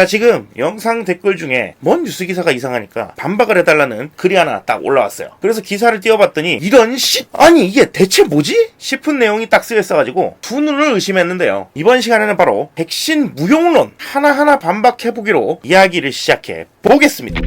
자, 지금 영상 댓글 중에 뭔 뉴스 기사가 이상하니까 반박을 해달라는 글이 하나 딱 올라왔어요. 그래서 기사를 띄워봤더니 이런 아니 이게 대체 뭐지? 싶은 내용이 딱 쓰여있어가지고 두 눈을 의심했는데요. 이번 시간에는 바로 백신 무용론 하나하나 반박해보기로 이야기를 시작해 보겠습니다.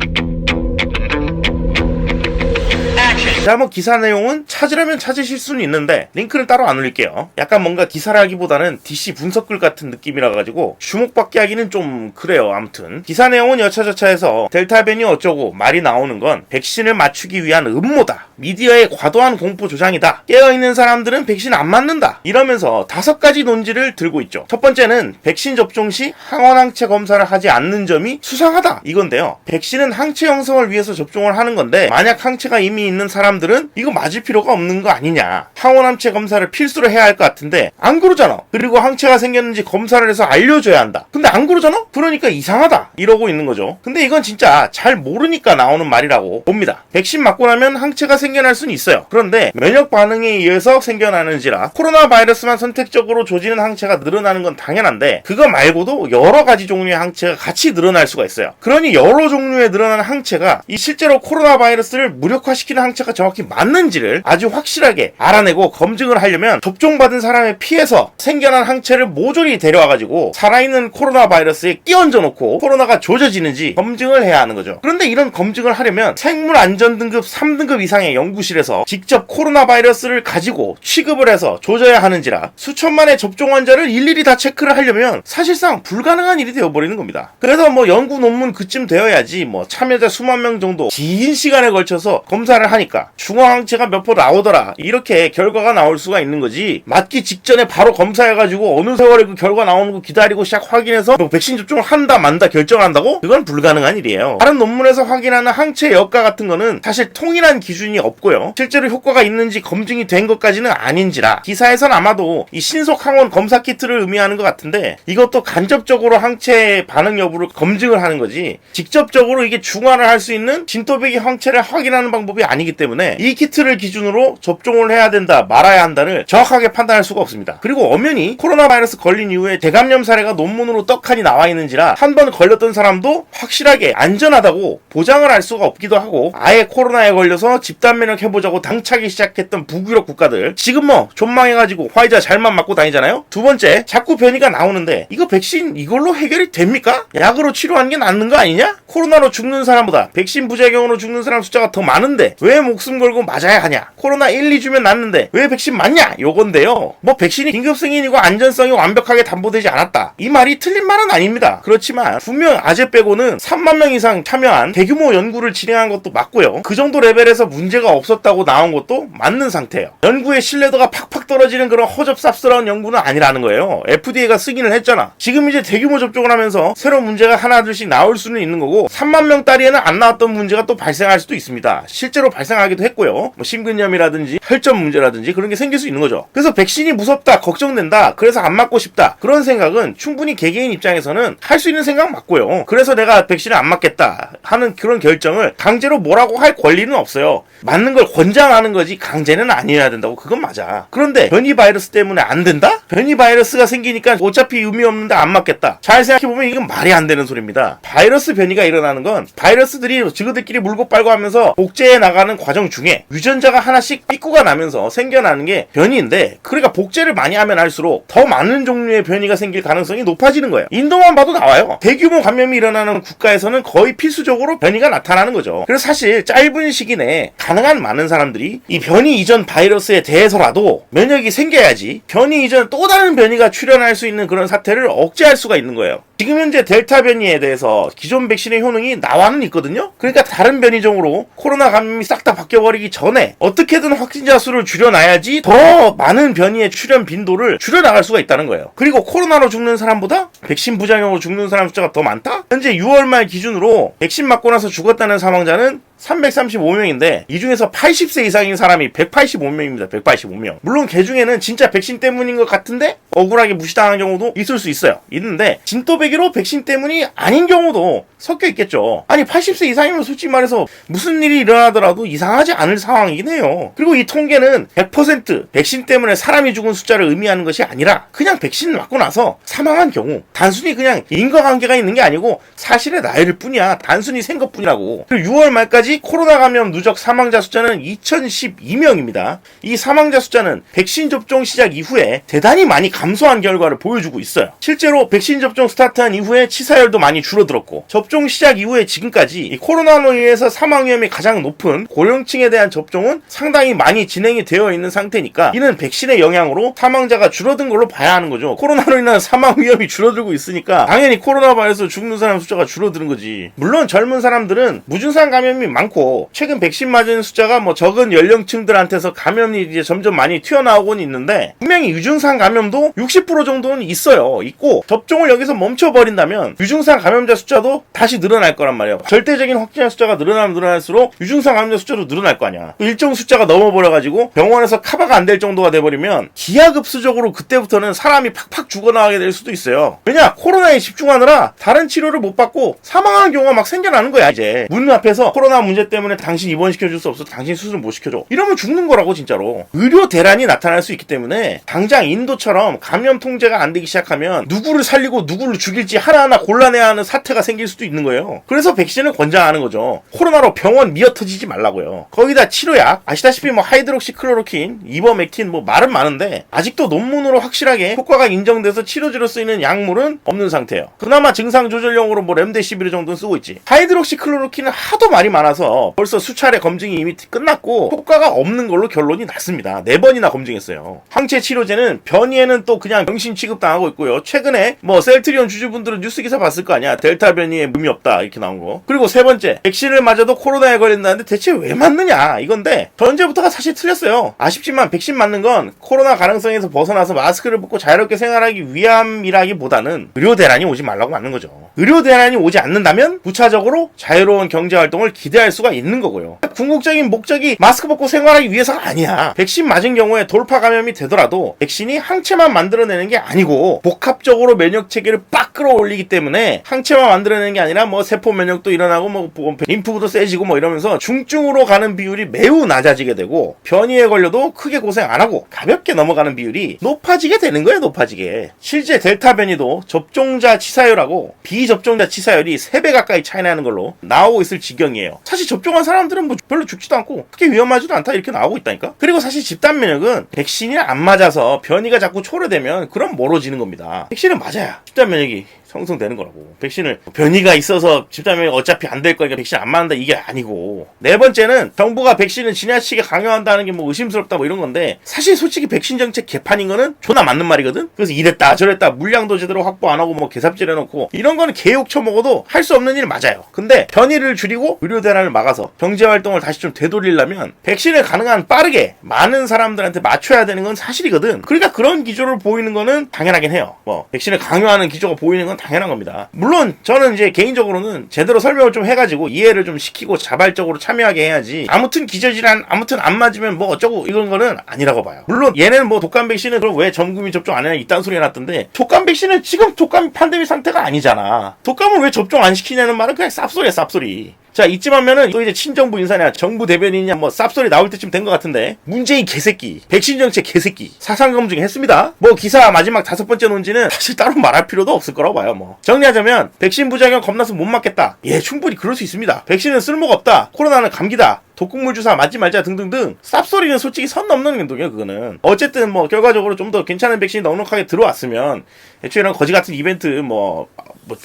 자, 기사 내용은 찾으려면 찾으실 수는 있는데 링크는 따로 안 올릴게요. 약간 뭔가 기사를 하기보다는 DC 분석글 같은 느낌이라 가지고 주목받게 하기는 좀 그래요. 아무튼 기사 내용은 여차저차해서 델타 변이 어쩌고 말이 나오는 건 백신을 맞추기 위한 음모다, 미디어의 과도한 공포 조장이다, 깨어있는 사람들은 백신 안 맞는다, 이러면서 5가지 논지를 들고 있죠. 첫 번째는 백신 접종 시 항원 항체 검사를 하지 않는 점이 수상하다, 이건데요. 백신은 항체 형성을 위해서 접종을 하는 건데 만약 항체가 이미 있는 사람들은 이거 맞을 필요가 없는 거 아니냐, 항원 항체 검사를 필수로 해야 할 것 같은데 안 그러잖아. 그리고 항체가 생겼는지 검사를 해서 알려줘야 한다. 근데 안 그러잖아? 그러니까 이상하다, 이러고 있는 거죠. 근데 이건 진짜 잘 모르니까 나오는 말이라고 봅니다. 백신 맞고 나면 항체가 생겨날 수는 있어요. 그런데 면역 반응에 의해서 생겨나는지라 코로나 바이러스만 선택적으로 조지는 항체가 늘어나는 건 당연한데 그거 말고도 여러 가지 종류의 항체가 같이 늘어날 수가 있어요. 그러니 여러 종류의 늘어나는 항체가 이 실제로 코로나 바이러스를 무력화시키는 항체가 정확히 맞는지를 아주 확실하게 알아내고 검증을 하려면 접종받은 사람의 피에서 생겨난 항체를 모조리 데려와가지고 살아있는 코로나 바이러스에 끼얹어 놓고 코로나가 조져지는지 검증을 해야 하는 거죠. 그런데 이런 검증을 하려면 생물안전등급 3등급 이상의 연구실에서 직접 코로나 바이러스를 가지고 취급을 해서 조져야 하는지라 수천만의 접종 환자를 일일이 다 체크를 하려면 사실상 불가능한 일이 되어버리는 겁니다. 그래서 연구 논문 그쯤 되어야지 참여자 수만 명 정도 긴 시간에 걸쳐서 검사를 하니까 중화항체가 몇 % 나오더라, 이렇게 결과가 나올 수가 있는 거지, 맞기 직전에 바로 검사해가지고 어느 세월에 그 결과 나오는 거 기다리고 시작 확인해서 백신 접종을 한다 만다 결정한다고? 그건 불가능한 일이에요. 다른 논문에서 확인하는 항체 역가 같은 거는 사실 통일한 기준이 없고요, 실제로 효과가 있는지 검증이 된 것까지는 아닌지라 기사에선 아마도 이 신속 항원 검사 키트를 의미하는 것 같은데 이것도 간접적으로 항체 반응 여부를 검증을 하는 거지 직접적으로 이게 중화를 할 수 있는 진토배기 항체를 확인하는 방법이 아니기 때문에 이 키트를 기준으로 접종을 해야 된다 말아야 한다를 정확하게 판단할 수가 없습니다. 그리고 엄연히 코로나 바이러스 걸린 이후에 대감염 사례가 논문으로 떡하니 나와 있는지라 한 번 걸렸던 사람도 확실하게 안전하다고 보장을 할 수가 없기도 하고, 아예 코로나에 걸려서 집단 면역 해보자고 당차기 시작했던 북유럽 국가들 지금 존망해가지고 화이자 잘만 맞고 다니잖아요. 두 번째, 자꾸 변이가 나오는데 이거 백신 이걸로 해결이 됩니까? 약으로 치료하는 게 낫는 거 아니냐? 코로나로 죽는 사람보다 백신 부작용으로 죽는 사람 숫자가 더 많은데 왜 목숨 걸고 맞아야 하냐? 코로나 1, 2주면 낫는데 왜 백신 맞냐? 요건데요. 백신이 긴급 승인이고 안전성이 완벽하게 담보되지 않았다, 이 말이 틀린 말은 아닙니다. 그렇지만 분명 아재 빼고는 3만 명 이상 참여한 대규모 연구를 진행한 것도 맞고요, 그 정도 레벨에서 문제가 없었다고 나온 것도 맞는 상태예요. 연구의 신뢰도가 팍팍 떨어지는 그런 허접삽스러운 연구는 아니라는 거예요. FDA가 승인을 했잖아. 지금 이제 대규모 접종을 하면서 새로운 문제가 하나둘씩 나올 수는 있는 거고 3만 명짜리에는 안 나왔던 문제가 또 발생할 수도 있습니다. 실제로 발생하기도 했고요. 심근염이라든지 혈전 문제라든지 그런 게 생길 수 있는 거죠. 그래서 백신이 무섭다, 걱정된다, 그래서 안 맞고 싶다, 그런 생각은 충분히 개개인 입장에서는 할 수 있는 생각 맞고요. 그래서 내가 백신을 안 맞겠다 하는 그런 결정을 강제로 뭐라고 할 권리는 없어요. 맞는 걸 권장하는 거지 강제는 아니어야 된다고, 그건 맞아. 그런데 변이 바이러스 때문에 안 된다? 변이 바이러스가 생기니까 어차피 의미 없는데 안 맞겠다. 잘 생각해보면 이건 말이 안 되는 소리입니다. 바이러스 변이가 일어나는 건 바이러스들이 지그들끼리 물고 빨고 하면서 복제해 나가는 과정 중에 유전자가 하나씩 삐꾸가 나면서 생겨나는 게 변이인데, 그러니까 복제를 많이 하면 할수록 더 많은 종류의 변이가 생길 가능성이 높아지는 거예요. 인도만 봐도 나와요. 대규모 감염이 일어나는 국가에서는 거의 필수적으로 변이가 나타나는 거죠. 그래서 사실 짧은 시기 내에 가능한 많은 사람들이 이 변이 이전 바이러스에 대해서라도 면역이 생겨야지 변이 이전 또 다른 변이가 출현할 수 있는 그런 사태를 억제할 수가 있는 거예요. 지금 현재 델타 변이에 대해서 기존 백신의 효능이 나와는 있거든요. 그러니까 다른 변이종으로 코로나 감염이 싹 다 바뀌어버리기 전에 어떻게든 확진자 수를 줄여놔야지 더 많은 변이의 출현 빈도를 줄여나갈 수가 있다는 거예요. 그리고 코로나로 죽는 사람보다 백신 부작용으로 죽는 사람 숫자가 더 많다? 현재 6월 말 기준으로 백신 맞고 나서 죽었다는 사망자는 335명인데 이 중에서 80세 이상인 사람이 185명입니다. 185명. 물론 그 중에는 진짜 백신 때문인 것 같은데 억울하게 무시당한 경우도 있을 수 있어요. 있는데 진또배기로 백신 때문이 아닌 경우도 섞여 있겠죠. 아니 80세 이상이면 솔직히 말해서 무슨 일이 일어나더라도 이상하지 않을 상황이긴 해요. 그리고 이 통계는 100% 백신 때문에 사람이 죽은 숫자를 의미하는 것이 아니라 그냥 백신 맞고 나서 사망한 경우, 단순히 그냥 인과관계가 있는 게 아니고 사실의 나이를 뿐이야. 단순히 센 것뿐이라고. 그리고 6월 말까지 코로나 감염 누적 사망자 숫자는 2012명입니다. 이 사망자 숫자는 백신 접종 시작 이후에 대단히 많이 감소한 결과를 보여주고 있어요. 실제로 백신 접종 스타트한 이후에 치사율도 많이 줄어들었고 접종 시작 이후에 지금까지 이 코로나로 인해서 사망 위험이 가장 높은 고령층에 대한 접종은 상당히 많이 진행이 되어 있는 상태니까 이는 백신의 영향으로 사망자가 줄어든 걸로 봐야 하는 거죠. 코로나로 인한 사망 위험이 줄어들고 있으니까 당연히 코로나 바이러스 죽는 사람 숫자가 줄어드는 거지. 물론 젊은 사람들은 무증상 감염이 많고 최근 백신 맞은 숫자가 뭐 적은 연령층들한테서 감염이 이제 점점 많이 튀어나오곤 있는데 분명히 유증상 감염도 60% 정도는 있고 접종을 여기서 멈춰버린다면 유증상 감염자 숫자도 다시 늘어날 거란 말이에요. 절대적인 확진자 숫자가 늘어나면 늘어날수록 유증상 감염자 숫자도 늘어날 거 아니야. 일정 숫자가 넘어버려가지고 병원에서 커버가 안 될 정도가 돼버리면 기하급수적으로 그때부터는 사람이 팍팍 죽어나가게 될 수도 있어요. 왜냐? 코로나에 집중하느라 다른 치료를 못 받고 사망하는 경우가 막 생겨나는 거야. 이제 문 앞에서 코로나 문제 때문에 당신 입원시켜줄 수 없어, 당신 수술 못 시켜줘, 이러면 죽는 거라고. 진짜로 의료 대란이 나타날 수 있기 때문에 당장 인도처럼 감염 통제가 안 되기 시작하면 누구를 살리고 누구를 죽일지 하나하나 골라내야 하는 사태가 생길 수도 있는 거예요. 그래서 백신을 권장하는 거죠. 코로나로 병원 미어터지지 말라고요. 거기다 치료약 아시다시피 뭐 하이드록시클로로킨, 이버맥틴 뭐 말은 많은데 아직도 논문으로 확실하게 효과가 인정돼서 치료제로 쓰이는 약물은 없는 상태예요. 그나마 증상 조절용으로 뭐 렘데시비르 정도는 쓰고 있지. 하이드록시클로로킨은 하도 말이 많아서 벌써 수차례 검증이 이미 끝났고 효과가 없는 걸로 결론이 났습니다. 4번이나 검증했어요. 항체 치료제는 변이에는 또 그냥 병신 취급당하고 있고요. 최근에 뭐 셀트리온 주주분들은 뉴스 기사 봤을 거 아니야. 델타 변이에 의미 없다 이렇게 나온 거. 그리고 3번째, 백신을 맞아도 코로나에 걸린다는데 대체 왜 맞느냐 이건데 전제부터가 사실 틀렸어요. 아쉽지만 백신 맞는 건 코로나 가능성에서 벗어나서 마스크를 벗고 자유롭게 생활하기 위함이라기보다는 의료 대란이 오지 말라고 맞는 거죠. 의료 대란이 오지 않는다면 부차적으로 자유로운 경제 활동을 기대할 수가 있는 거고요. 궁극적인 목적이 마스크 벗고 생활하기 위해서가 아니야. 백신 맞은 경우에 돌파 감염이 되더라도 백신이 항체만 만들어내는 게 아니고 복합적으로 면역 체계를 빡 끌어올리기 때문에 항체만 만들어내는 게 아니라 뭐 세포 면역도 일어나고 뭐 림프구도 세지고 뭐 이러면서 중증으로 가는 비율이 매우 낮아지게 되고 변이에 걸려도 크게 고생 안 하고 가볍게 넘어가는 비율이 높아지게 되는 거예요. 높아지게. 실제 델타 변이도 접종자 치사율하고 비접종자 치사율이 3배 가까이 차이 나는 걸로 나오고 있을 지경이에요. 사실 접종한 사람들은 뭐 별로 죽지도 않고 크게 위험하지도 않다 이렇게 나오고 있다니까. 그리고 사실 집단 면역은 백신이 안 맞아서 변이가 자꾸 초래되면 그럼 멀어지는 겁니다. 백신은 맞아야 집단 면역이 형성되는 거라고. 백신을 변이가 있어서 집단 면역이 어차피 안 될 거니까 백신 안 맞는다 이게 아니고. 4번째는 정부가 백신을 지나치게 강요한다는 게 뭐 의심스럽다 뭐 이런 건데 사실 솔직히 백신 정책 개판인 거는 존나 맞는 말이거든. 그래서 이랬다 저랬다 물량도 제대로 확보 안 하고 뭐 개삽질 해놓고 이런 거는 개욕 쳐먹어도 할 수 없는 일 맞아요. 근데 변이를 줄이고 의료 대란을 막아서 경제 활동을 다시 좀 되돌리려면 백신을 가능한 빠르게 많은 사람들한테 맞춰야 되는 건 사실이거든. 그러니까 그런 기조를 보이는 거는 당연하긴 해요. 뭐 백신을 강요하는 기조가 보이는 건 당연한 겁니다. 물론 저는 이제 개인적으로는 제대로 설명을 좀 해가지고 이해를 좀 시키고 자발적으로 참여하게 해야지 아무튼 기저질환 아무튼 안 맞으면 뭐 어쩌고 이런 거는 아니라고 봐요. 물론 얘는 뭐 독감 백신은 그럼 왜 전국민 접종 안 해냐 이딴 소리 해놨던데 독감 백신은 지금 독감 팬데믹 상태가 아니잖아. 독감을 왜 접종 안 시키냐는 말은 그냥 쌉소리야 쌉소리. 자, 이쯤 하면은 또 이제 친정부 인사냐 정부 대변인이냐 뭐 쌉소리 나올 때쯤 된 것 같은데 문재인 개새끼 백신 정책 개새끼 사상 검증했습니다. 뭐 기사 마지막 5번째 논지는 사실 따로 말할 필요도 없을 거라고 봐요. 뭐 정리하자면 백신 부작용 겁나서 못 맞겠다. 예, 충분히 그럴 수 있습니다. 백신은 쓸모가 없다. 코로나는 감기다. 독극물 주사 맞지 말자 등등등 쌉소리는 솔직히 선 넘는 행동이에요. 그거는 어쨌든 뭐 결과적으로 좀 더 괜찮은 백신이 넉넉하게 들어왔으면 애초에 이런 거지 같은 이벤트 뭐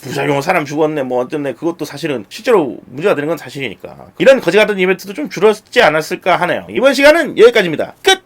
부작용으로 사람 죽었네 뭐 어쨌네 그것도 사실은 실제로 문제가 되는 건 사실이니까 이런 거지 같은 이벤트도 좀 줄었지 않았을까 하네요. 이번 시간은 여기까지입니다. 끝!